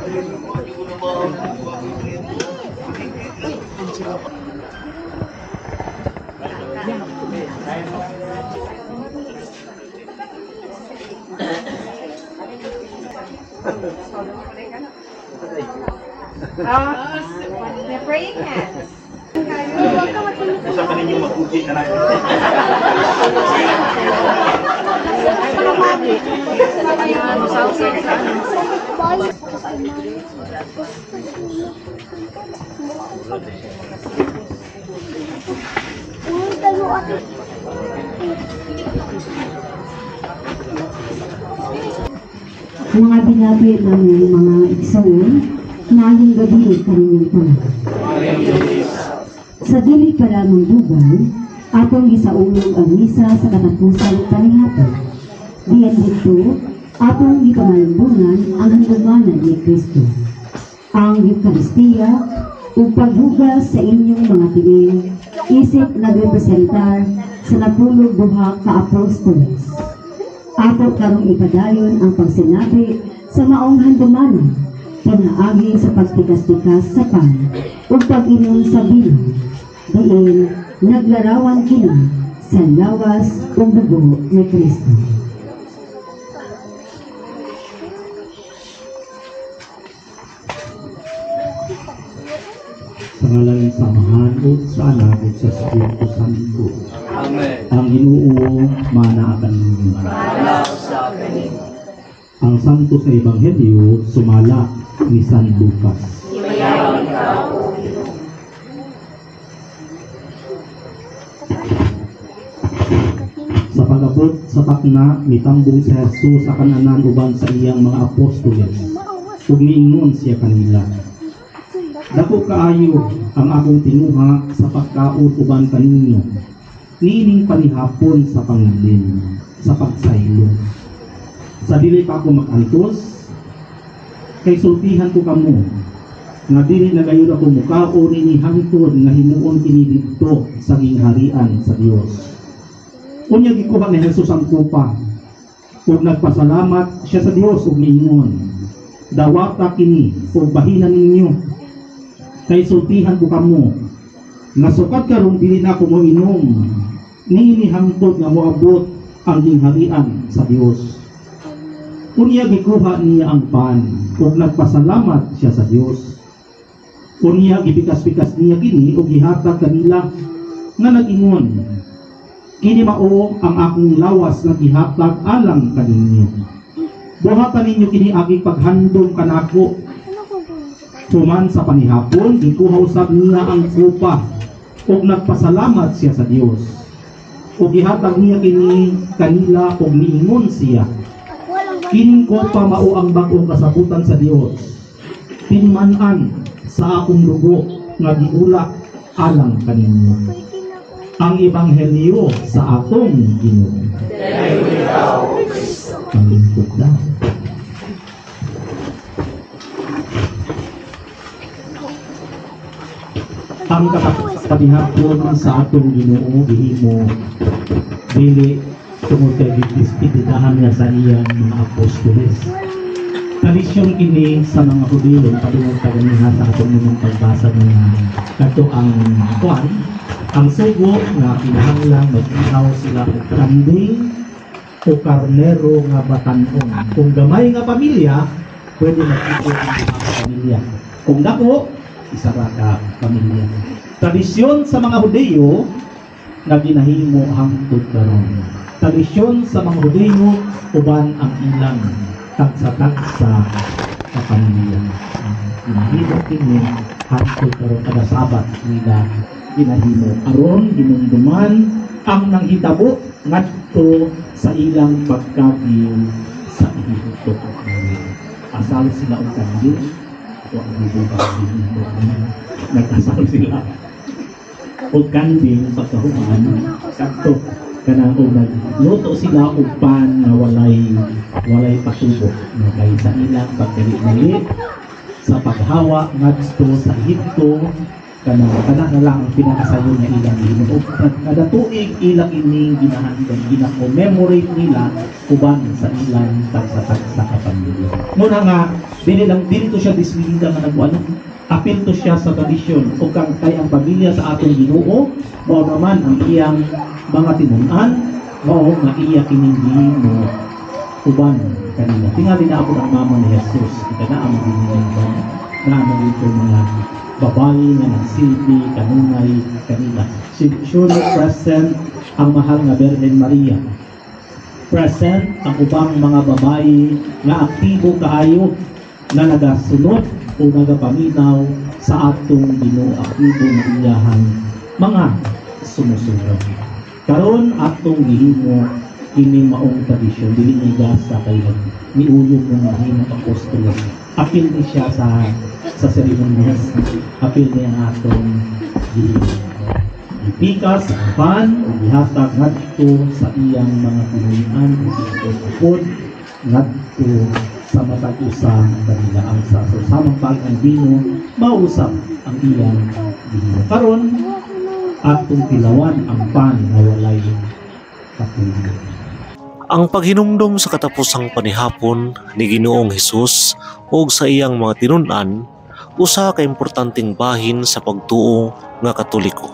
The praying hands. Isa pa ninyo mag-uji na natin. Mga binabi ng mga igsoon, naging gabi kaninyong tanan. Sa dili pa lamang dugan, atong gisaulog ang misa sa katapusan kanihapon. Diyan dito, atong gipamalumbunan ang handumanan ni Kristo. Ang Eucharistia ug paghugas sa inyong mga tiil, isip nagrepresentar sa napulog duha ka apostoles. Ato karong ipadayon ang pagsinabi sa maong handumanan, panaagi sa pagtikas-tikas sa pan ug pag-inom sa bino. Diin naglarawan kini sa lawas ug dugo ni Kristo. Sa ngalan ng samahan ug sa anak ug sa Espiritu Santo. Amen. Ang Ginoo manaakan ninyo. Ang santo sa Ebanghelyo sumala ni San Lucas. Sa pag-abot sa takna, mitambong si Jesus sa kananan uban sa iyang mga apostoles. Ug niingon siya kanila, dako kaayo ang akong tinguha sa pagkaon uban kaninyo. Niining panihapon sa pangilin, sa pagsaylo. Sa dili pa ako makantos, kay sultihan ko kamo, nga dili nagayon ako mukao nini hangtod nga himuon kini didto sa gingharian sa Dios. Unya gikuha ni Jesus ang kupa, ug nagpasalamat siya sa Dios ug niingon, dawata kini ug bahinan ninyo. Kay sultihan ko kamo, nasukat karon dili na ako moinom, niini hangtod nga moabot ang gingharian sa Dios. Unya gikuha niya ang pan, ug nagpasalamat siya sa Dios. Unya gibikas-bikas niya kini ug gihatag kanila nga nag-ingon, kini mao ang akong lawas nga gihatag alang kaninyo. Buhatan ninyo kini agi paghandom kanako. Human sa panihapon, gikuha usab niya ang kupa ug nagpasalamat siya sa Dios. Ug gihatag niya kini kanila ug niingon siya, kining kupa mao ang bag-ong kasabutan sa Dios. Pinmanan sa akong dugo nga giulak alang kaninyo. Ang Ebanghelyo sa atong Ginoo. Ang lingkod na. Ang katapihapon sa atong Ginoo gihimo dili tungod kay gipispitidahan niya sa iyang mga apostoles. Tradisyon kini sa mga Hudiyo padungog sa ganiha sa atong mga pagbasa ng kadto ang kuan ang sugo nga kinahanglan mag-ihaw sila og kambing o karnero nga batanon. Kung gamay nga pamilya, pwede mag-ihaw ang pamilya. Kung dako, isa ra ka pamilya. Tradisyon sa mga Hudiyo na ginahimo hangtod karon. Tradisyon sa mga Hudiyo uban ang ilang tagsa-tagsa sa pamilya. Ginahimo kini hangtod karon kada Sabat nila ginahimo aron ginumduman ang nanghitabo ngadto sa ilang pagkabiyo sa Ehipto. Asal sila og kandil o ang nag-asal sila og kandil sa kahuman kadto kana og nagluto sila og pan na walay patubo nga kay sa ilang pagdali sa paghawa ngadto sa Ehipto kana na lang ang pinakasayo nga ilang Ginoo. Kada tuig ilang ining ginahandog, gina-commemorate nila uban sa ilang tagsa-tagsa ka pamilya. Muna nga dili to siya diswinda nga nagwano. Apil to siya sa tradisyon o kang kay ang pamilya sa atong Ginoo mao naman ang iyang mga tinun-an mao nga iya kining gihimo uban kanila. Tingali na ako ang mama ni Jesus. Kita na ang ginigyan ko na ito mga babae nga nagsilbi kanunay kanila. Surely present ang mahal nga Birhen Maria. Present ang ubang mga babae nga aktibo kaayo na nagasunod o nagapaminaw sa atong Ginoo, aktibo na iyahang mga sumusunod. Karon atong gihimo kini maong tradisyon dili ni gasa kay niuyog ng mahimong apostolos. Apil ni siya sa seremonyas. Apil niya ang atong gihimo. Ipikas ang pan o ihatag ngadto sa iyang mga pinulian o sipod ngadto sa matag usang kanila ang saso. Samang pag ang bino, mausap ang iyang gihimo. Karon atong tilawan ang pan na walay katulog. Ang paghinumdum sa katapusang panihapon ni Ginoong Hesus ug sa iyang mga tinun-an usa ka importanteng bahin sa pagtuo nga Katoliko.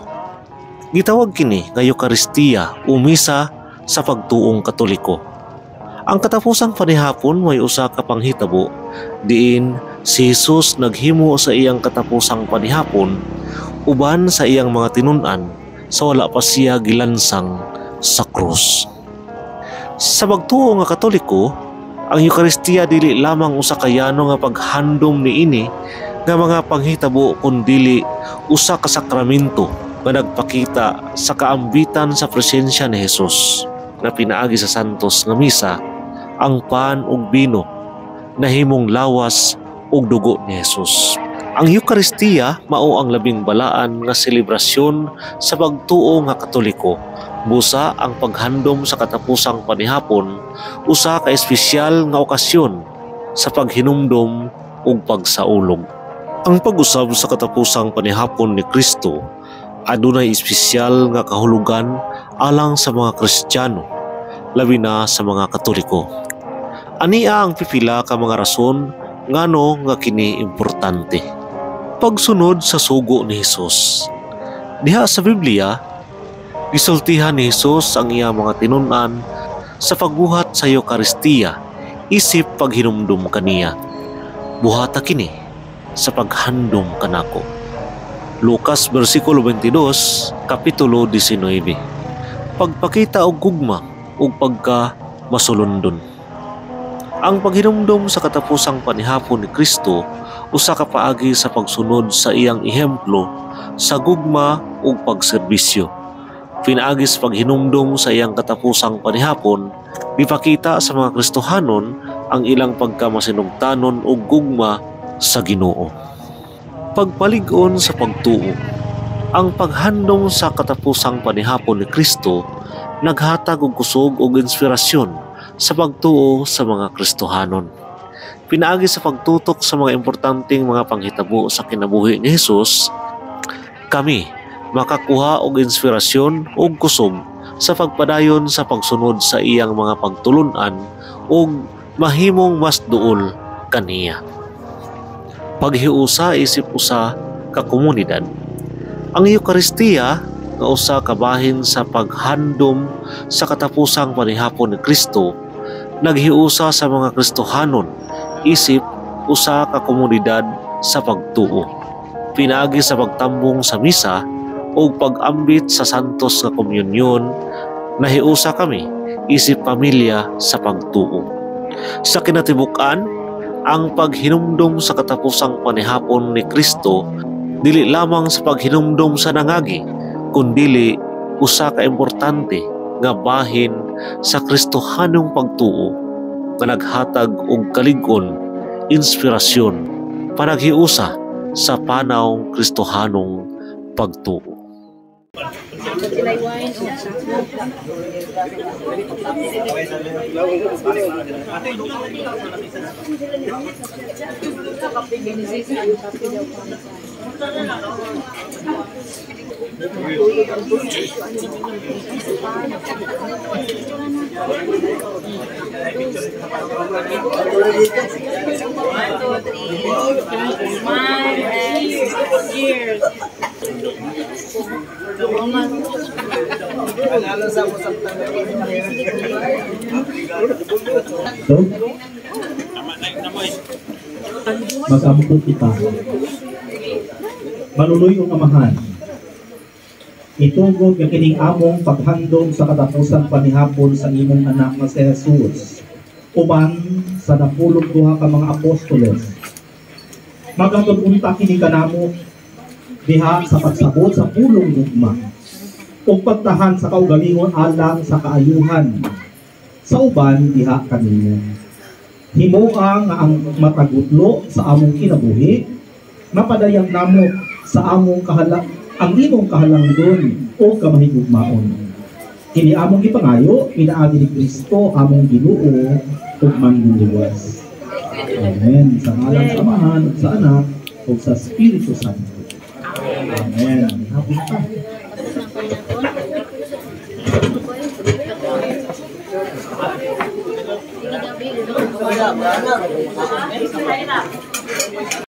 Gitawag kini nga Eucharistia o misa sa pagtuong Katoliko. Ang katapusang panihapon may usa ka panghitabo diin si Hesus naghimo sa iyang katapusang panihapon uban sa iyang mga tinun-an sa wala pa siya gilansang sa krus. Sa pagtuo nga Katoliko, ang Eucharistia dili lamang usa ka yano nga paghandom niini nga mga panghitabo kundi usa ka sakramento nga nagpakita sa kaambitan sa presensya ni Hesus na pinaagi sa santos nga misa ang pan ug bino na himong lawas ug dugo ni Hesus. Ang Eucharistia mao ang labing balaan nga selebrasyon sa pagtuo nga Katoliko. Busa ang paghandom sa katapusang panihapon usa ka espesyal nga okasyon sa paghinumdom ug pagsaulog. Ang pag-usab sa katapusang panihapon ni Kristo adunay espesyal nga kahulugan alang sa mga Kristiyano, labi na sa mga Katoliko. Ania ang pipila ka mga rason ngano nga kini importante. Pagsunod sa sugo ni Hesus. Diha sa Biblia, gisultihan ni Hesus ang iya mga tinun-an sa pagbuhat sa Eucharistia isip paghinumdum kaniya. Buhata kini sa paghandom kanako. Lucas versikulo 22, kapitulo 19. Pagpakita og gugma ug pagka masulundon. Ang paghinumdom sa katapusang panihapon ni Kristo usa ka paagi sa pagsunod sa iyang ehemplo sa gugma ug pagserbisyo. Pinaagi sa paghinumdom sa iyang katapusang panihapon, ipakita sa mga Kristohanon ang ilang pagkamasinugtanon ug gugma sa Ginoo. Pagpalig-on sa pagtuo. Ang paghandom sa katapusang panihapon ni Kristo naghatag og kusog ug inspirasyon sa pagtuo sa mga Kristohanon. Pinaagi sa pagtutok sa mga importanteng mga panghitabo sa kinabuhi ni Hesus, kami makakuha og inspirasyon ug kusog sa pagpadayon sa pagsunod sa iyang mga pagtulun-an ug mahimong mas duol kaniya. Paghiusa isip usa ka komunidad. Ang Eucharistia nga usa ka bahin sa paghandom sa katapusang panihapon ni Kristo naghiusa sa mga Kristohanon isip usa ka komunidad sa pagtuo. Pinaagi sa pagtambong sa misa o pag-ambit sa santos nga komunyon, nahiusa kami isip pamilya sa pagtuo. Sa kinatibuk-an, ang paghinumdom sa katapusang panihapon ni Kristo dili lamang sa paghinumdom sa nangagi, kundi usa ka importante nga bahin sa Kristohanong pagtuo nga naghatag og kalig-on, inspirasyon, panaghiusa sa panaw Kristohanong pagtuo. Cheers! So, mag-ampun kita. Maluloy ang amahan. Itugod nga kining among paghandom sa katapusan panihapon sa imong anak nga si Jesus. Uban sa 12 ka mga apostoles. Magatod unta kini kanamo diha sa pagsabot sa pulong gugma. Ug pagtahan sa kaugalingon alang sa kaayuhan. Sa uban diha kanimo. Himuang nga ang matagutlo sa among kinabuhi, mapadayag namo sa among ang imong kahalangdon o kamahigugmaon. Kini among ipangayo, pinaagi ni Kristo among Ginoo ug manluluwas. Amen. Sa ngalan sa Amahan ug sa Anak ug sa Espiritu Santo. Amen. Happy pa.